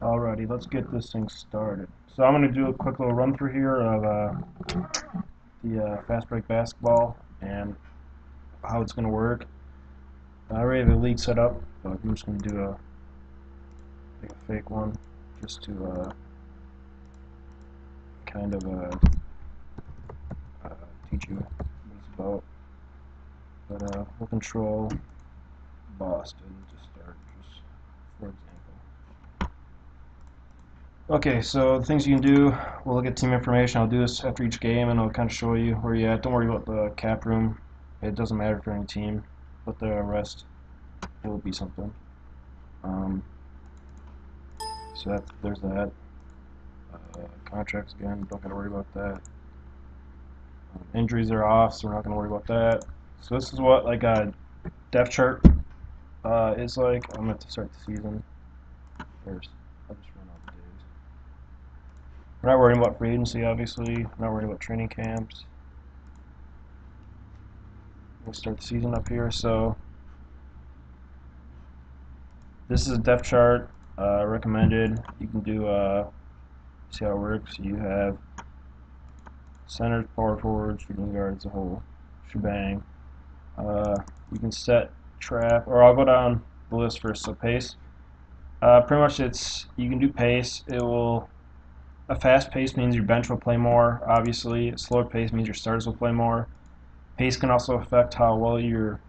Alrighty, let's get this thing started. So I'm going to do a quick little run through here of the fast break basketball and how it's going to work. I already have a league set up, but I'm just going to do like a fake one just to kind of teach you what it's about. But we'll control Boston to start, just for example. Okay, so the things you can do, we'll look at team information. I'll do this after each game and I'll kind of show you where you're at. Don't worry about the cap room. It doesn't matter for any team, but the rest, it will be something. So there's that. Contracts again, don't gotta worry about that. Injuries are off, so we're not gonna worry about that. So this is what like a depth chart is like. I'm going to start the season first. I'll just run out the days. We're not worrying about free agency, obviously. We're not worrying about training camps. We'll start the season up here. So this is a depth chart recommended. You can do see how it works. You have centers, power forwards, shooting guards, the whole shebang. You can set trap, or I'll go down the list first. So pace. Pretty much you can do pace. A fast pace means your bench will play more, obviously. A slower pace means your starters will play more. Pace can also affect how well your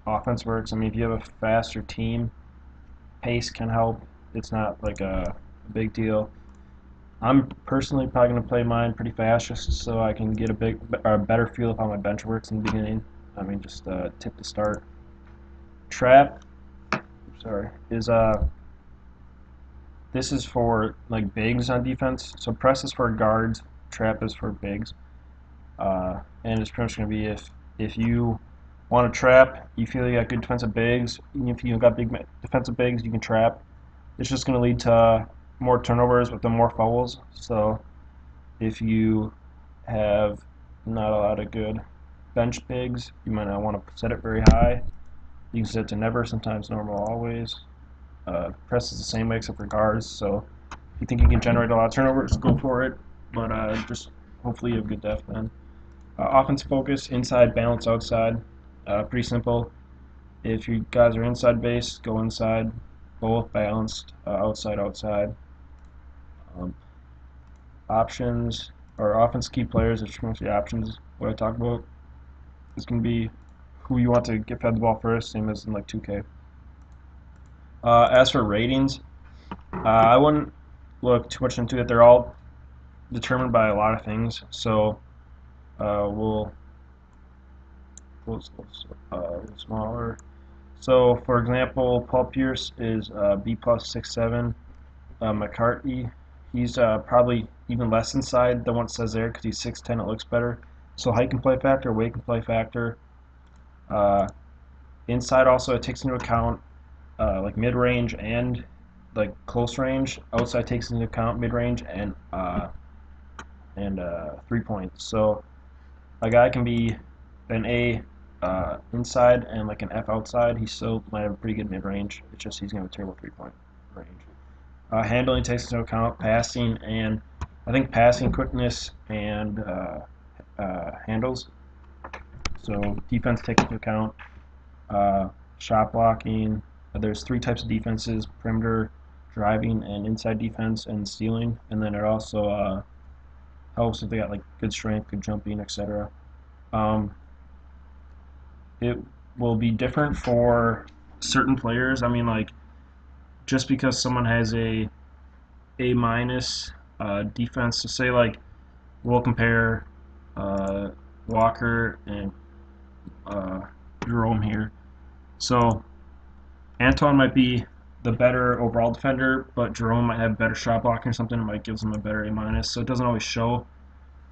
offense works. I mean, if you have a faster team, pace can help. It's not like a big deal. I'm personally probably going to play mine pretty fast just so I can get a better feel of how my bench works in the beginning. I mean, just tip to start. Trap, is this is for like bigs on defense. So press is for guards, trap is for bigs, and it's pretty much going to be if you want to trap, you feel you got good defensive bigs. Even if you got big defensive bigs, you can trap. It's just going to lead to more turnovers with the more fouls. So if you have not a lot of good bench bigs, you might not want to set it very high. You can set it to never, sometimes normal, always. Press is the same way except for guards, so if you think you can generate a lot of turnovers, go for it, but just hopefully you have good depth then. Offense focus, inside, balance, outside. Pretty simple. If you guys are inside base, go inside, both balanced, outside, outside. Options, or offense key players, which mostly options, what I talk about, is going to be who you want to get fed the ball first, same as in like 2K. As for ratings, I wouldn't look too much into it. They're all determined by a lot of things. So we'll a little smaller. So for example, Paul Pierce is B plus 6'7". McCarthy, he's probably even less inside than what it says there because he's 6'10". It looks better. So height can play a factor, weight can play a factor. Inside also it takes into account like mid-range and like close range. Outside takes into account mid-range and 3 points. So a guy can be an A inside and like an F outside. He still might have a pretty good mid-range. It's just he's gonna have a terrible 3-point range. Handling takes into account passing and I think passing quickness and handles. So defense takes into account shot blocking. There's 3 types of defenses: perimeter, driving, and inside defense, and stealing. And then it also helps if they got like good strength, good jumping, etc. It will be different for certain players. I mean, like just because someone has A minus defense, to say like we'll compare Walker and Jerome here. So Anton might be the better overall defender, but Jerome might have better shot blocking or something. It might give him a better A minus. So it doesn't always show.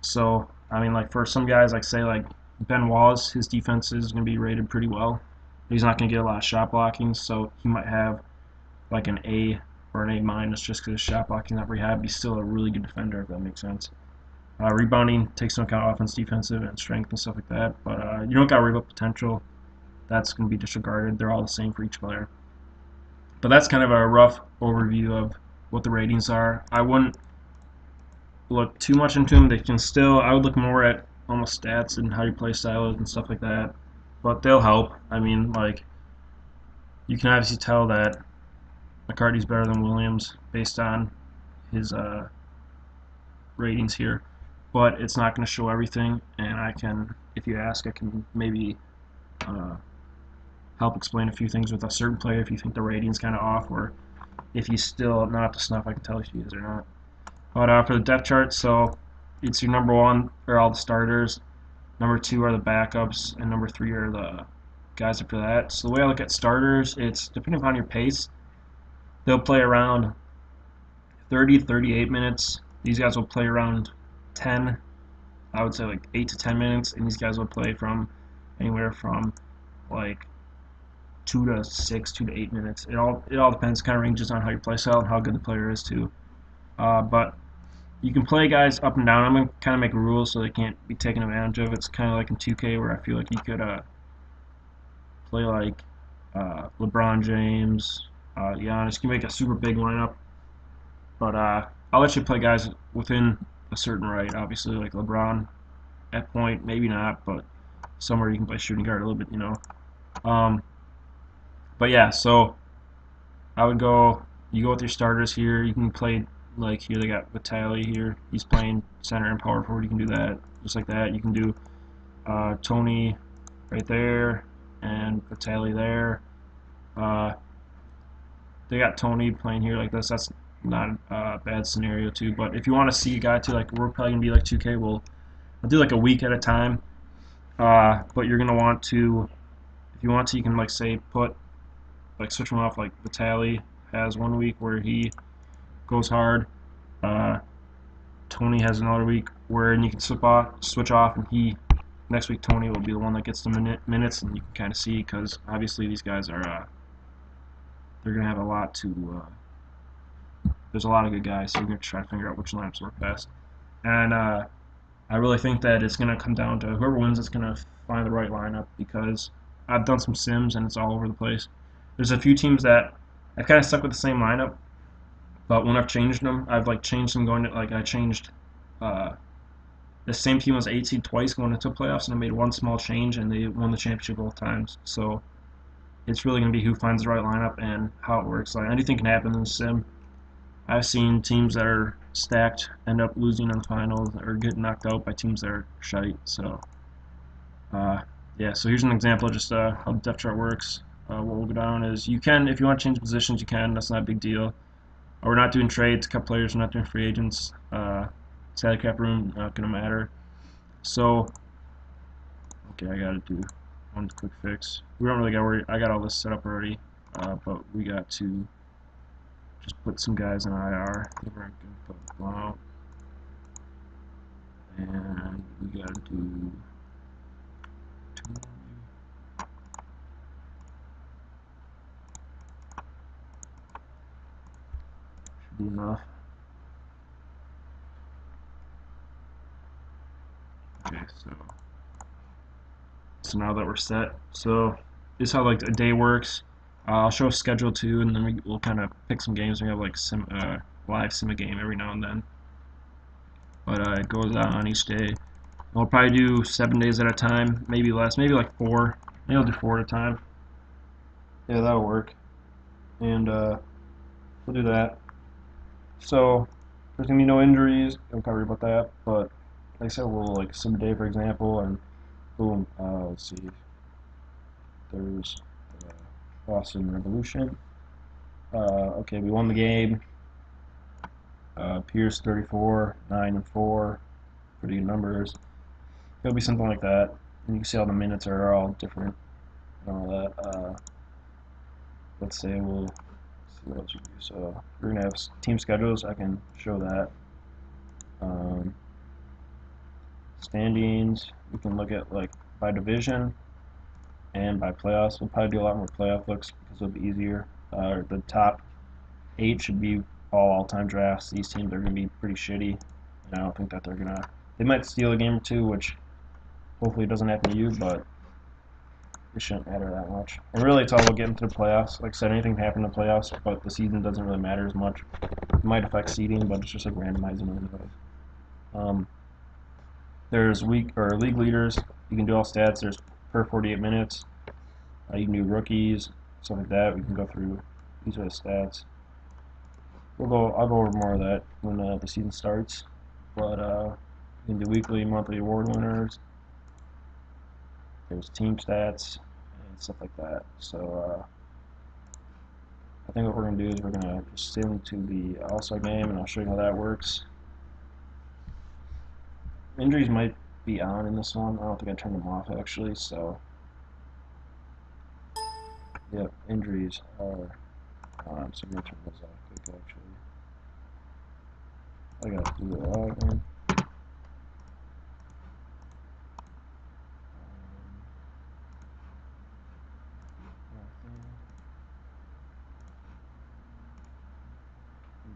So I mean, like for some guys, like say like Ben Wallace, his defense is going to be rated pretty well. He's not going to get a lot of shot blocking, so he might have like an A or an A minus just because his shot blocking is not very high. But he's still a really good defender, if that makes sense. Rebounding takes into account offense, defensive, and strength and stuff like that. But you don't got to worry about potential. That's going to be disregarded. They're all the same for each player. But that's kind of a rough overview of what the ratings are. I wouldn't look too much into them. They can still, I would look more at almost stats and how your play style is and stuff like that. But they'll help. I mean, like, you can obviously tell that McCarty's better than Williams based on his ratings here. But it's not going to show everything, and I can, if you ask, I can maybe help explain a few things with a certain player if you think the rating's kind of off, or if he's still not up to snuff, I can tell if he is or not. But for the depth chart, so it's your number one are all the starters, number two are the backups, and number three are the guys after that. So the way I look at starters, it's depending upon your pace. They'll play around 30 to 38 minutes. These guys will play around 10, I would say like 8 to 10 minutes, and these guys will play from anywhere from like 2 to 6, 2 to 8 minutes. It all depends, kind of ranges on how you play style and how good the player is too. But you can play guys up and down. I'm going to kind of make a rule so they can't be taken advantage of. It's kind of like in 2K where I feel like you could play like LeBron James, Giannis. You can make a super big lineup. But I'll let you play guys within a certain right. Obviously, like LeBron at point, maybe not, but somewhere you can play shooting guard a little bit, you know. But yeah, so I would go, you go with your starters here. You can play, like here they got Vitali here. He's playing center and power forward. You can do that just like that. You can do Tony right there and Vitali there. They got Tony playing here like this. That's not a bad scenario too. But if you want to see a guy too, like we're probably gonna be like 2K. I'll do like a week at a time. But you're gonna want to, if you want to, you can like say put like switch them off. Like Vitali has 1 week where he goes hard. Tony has another week where you can switch off, and next week Tony will be the one that gets the minutes, and you can kind of see because obviously these guys are they're gonna have a lot to. There's a lot of good guys, so you're gonna try to figure out which lineups work best. And I really think that it's gonna come down to whoever wins is gonna find the right lineup because I've done some sims and it's all over the place. There's a few teams that I've kind of stuck with the same lineup, but when I've changed them, I've like changed them going to like I changed the same team was 8 seed twice going into playoffs, and I made one small change and they won the championship both times. So it's really gonna be who finds the right lineup and how it works. Like anything can happen in the sim. I've seen teams that are stacked end up losing in the finals or get knocked out by teams that are shite. So yeah, so here's an example of just how the depth chart works. What we'll go down is you can, if you want to change positions, you can. That's not a big deal. We're not doing trades, cut players. We're not doing free agents. Salary cap room, not gonna matter. So, okay, I gotta do one quick fix. We don't really got to worry. I got all this set up already, but we got to just put some guys in IR. We're gonna put one out, and we gotta do two. Should be enough. Okay, so now that we're set, so this is how like a day works. I'll show a schedule too, and then we'll kind of pick some games. We have like live sim a game every now and then, but it goes out on each day. We'll probably do 7 days at a time, maybe less, maybe like 4. Maybe I'll do 4 at a time. Yeah, that'll work, and we'll do that. So there's gonna be no injuries. Don't worry about that. But like I said, we'll like sim a day, for example, and boom. Let's see. There's Boston Revolution. Okay, we won the game. Pierce 34, 9 and 4. Pretty good numbers. It'll be something like that. And you can see all the minutes are all different and all that. Let's say we'll see what else we do. So we're gonna have team schedules. I can show that. Standings. We can look at like by division and by playoffs. We'll probably do a lot more playoff looks because it'll be easier. The top 8 should be all-time drafts. These teams are going to be pretty shitty, and I don't think that they're gonna. They might steal a game or two, which hopefully doesn't happen to you, but it shouldn't matter that much. And really, it's all about getting to the playoffs. Like I said, anything can happen in the playoffs, but the season doesn't really matter as much. It might affect seeding, but it's just like randomizing anyways. There's week or league leaders. You can do all stats. There's per 48 minutes. You can do rookies, stuff like that. We can go through. These are the stats. I'll go over more of that when the season starts. But you can do weekly, monthly award winners. There's team stats and stuff like that. So I think what we're gonna do is we're gonna just sim to the All-Star game, and I'll show you how that works. Injuries might be on in this one. I don't think I turned them off actually. So yep, injuries are on. So I'm gonna turn those off quick actually. I gotta do it all again.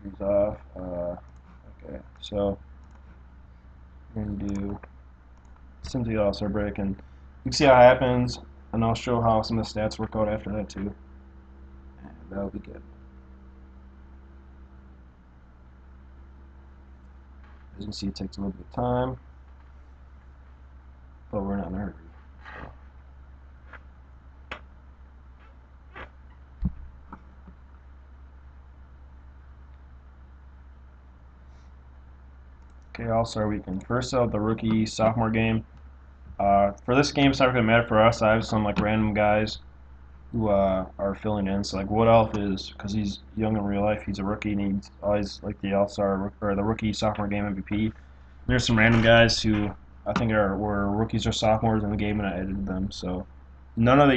Injuries off. Okay, so we're gonna do simply All-Star break, and you can see how it happens, and I'll show how some of the stats work out after that too, and that'll be good. As you can see, it takes a little bit of time, but we're not in a hurry. Okay, All-Star Weekend. First out, the rookie sophomore game. For this game, it's not really matter for us. I have some like random guys who are filling in. So like Wood Elf is, because he's young in real life, he's a rookie and he's always like the All-Star or the rookie sophomore game MVP. There's some random guys who I think were rookies or sophomores in the game, and I edited them. So none of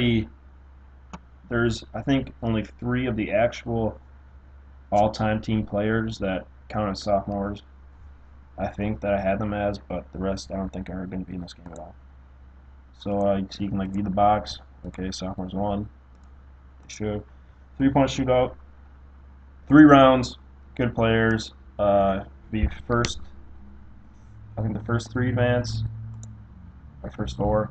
there's I think only 3 of the actual all-time team players that count as sophomores. I think that I had them as, but the rest I don't think are going to be in this game at all. So, so you can like view the box. Okay, sophomores won. They should. 3-point shootout. 3 rounds. Good players. The first, I think the first 3 advance, or first 4,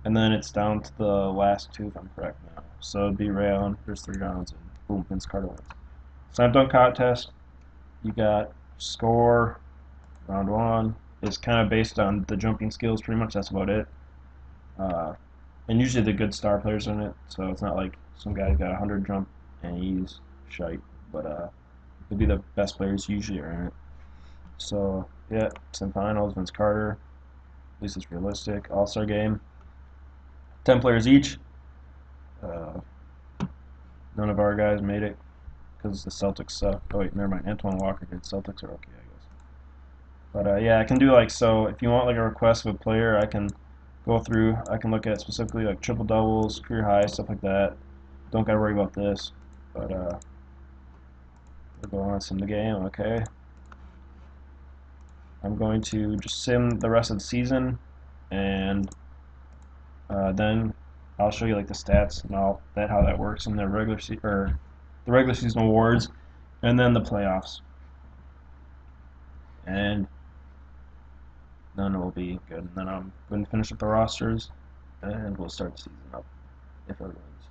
and then it's down to the last 2 if I'm correct now. So it'd be round. There's 3 rounds, and boom, Vince Carter wins. Slam dunk contest. You got score. Round 1 is kind of based on the jumping skills, pretty much. That's about it. And usually the good star players in it, so it's not like some guy's got 100 jump and he's shite, but it'll be the best players usually are in it. So yeah, semifinals, Vince Carter. At least it's realistic. All-Star game. 10 players each. None of our guys made it because the Celtics suck. Oh wait, never mind. Antoine Walker did. Celtics are okay, I guess. But yeah, I can do like so. If you want like a request of a player, I can go through. I can look at specifically like triple doubles, career highs, stuff like that. Don't gotta worry about this. But we'll go on sim the game. Okay. I'm going to just sim the rest of the season, and then I'll show you like the stats and all that, how that works in the regular season awards, and then the playoffs. And then it will be good. And then I'm going to finish up the rosters, and we'll start the season up if everyone's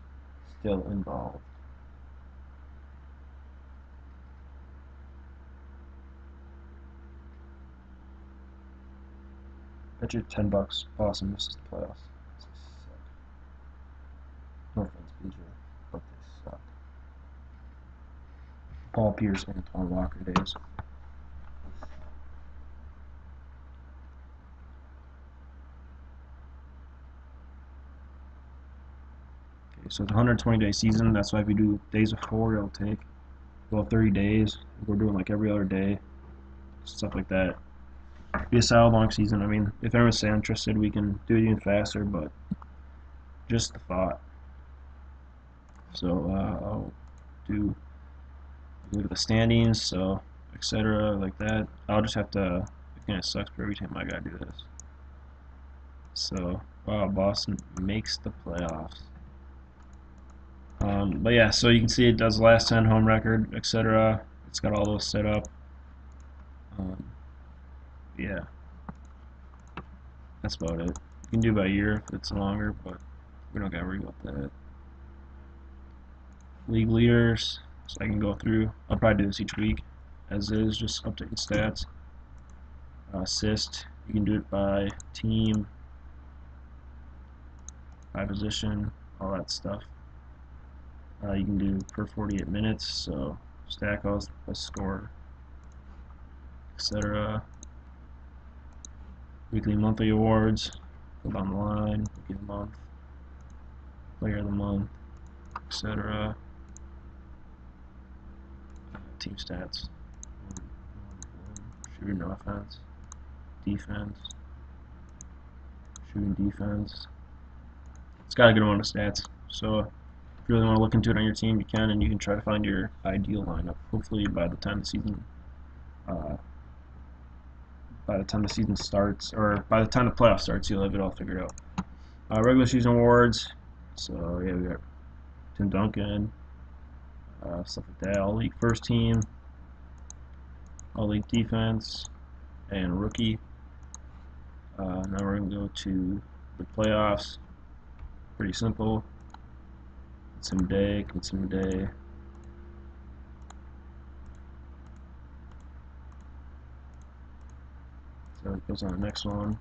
still involved. Bet you $10 Boston misses the playoffs. They suck. No offense, BJ, but they suck. Paul Pierce and Antoine Walker days. Okay, so it's a 120-day season. That's why if you do days of 4, it'll take about 30 days. We're doing like every other day, stuff like that. Be a solid long season. I mean, if everyone's interested, we can do it even faster, but just the thought. So I'll do look at the standings, so etc. like that. I'll just have to. It kind of sucks, but every time I gotta do this. So wow, Boston makes the playoffs. But yeah, so you can see it does last 10 home record, etc. It's got all those set up. Yeah, that's about it. You can do by year if it's longer, but We don't gotta worry about that. League leaders, so I can go through. I'll probably do this each week, as is, just updating stats. Assist, you can do it by team, by position, all that stuff. You can do per 48 minutes, so stack all the score, etc. Weekly, monthly awards, go down the line, weekly of the month, player of the month, etc. Team stats, shooting offense, defense, shooting defense. It's got a good amount of stats, so if you really want to look into it on your team, you can, and you can try to find your ideal lineup. Hopefully by the time the season starts, or by the time the playoff starts, you'll have it all figured out. Regular season awards, so yeah, we got Tim Duncan, stuff like that. All league first team, all league defense, and rookie. Now we're going to go to the playoffs. Pretty simple. Get some day, get some day. So it goes on the next one.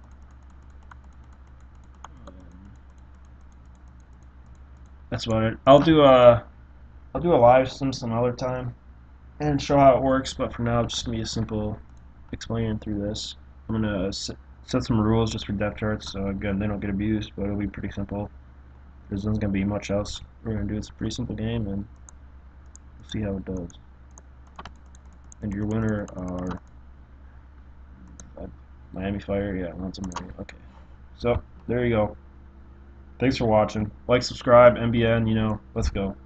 That's about it. I'll do a live stream some other time and show how it works, but for now, it's just gonna be a simple explaining through this. I'm gonna set some rules just for depth charts, so again, they don't get abused, but it'll be pretty simple. There isn't gonna be much else we're gonna do. It's a pretty simple game, and we'll see how it does. And your winner are Miami Fire. Yeah, lots of money. Okay, so there you go. Thanks for watching. Like, subscribe, MBN. You know, let's go.